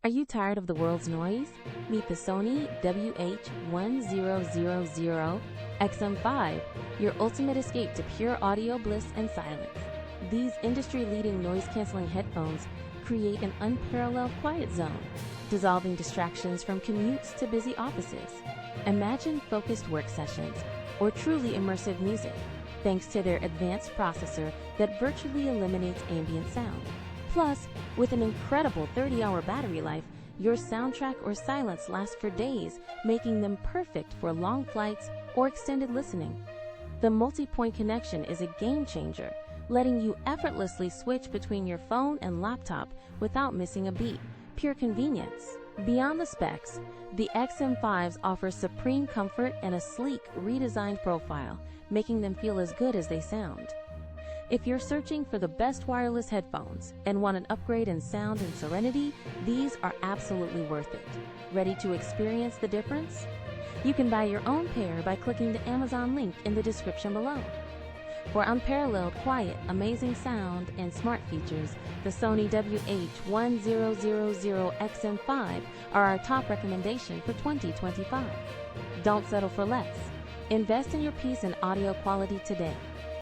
Are you tired of the world's noise? Meet the Sony WH-1000XM5, your ultimate escape to pure audio bliss and silence. These industry-leading noise-canceling headphones create an unparalleled quiet zone, dissolving distractions from commutes to busy offices. Imagine focused work sessions or truly immersive music, thanks to their advanced processor that virtually eliminates ambient sound. Plus, with an incredible 30-hour battery life, your soundtrack or silence lasts for days, making them perfect for long flights or extended listening. The multi-point connection is a game changer, letting you effortlessly switch between your phone and laptop without missing a beat. Pure convenience. Beyond the specs, the XM5s offer supreme comfort and a sleek, redesigned profile, making them feel as good as they sound. If you're searching for the best wireless headphones and want an upgrade in sound and serenity, these are absolutely worth it. Ready to experience the difference? You can buy your own pair by clicking the Amazon link in the description below. For unparalleled quiet, amazing sound, and smart features, the Sony WH-1000XM5 are our top recommendation for 2025. Don't settle for less. Invest in your peace and audio quality today.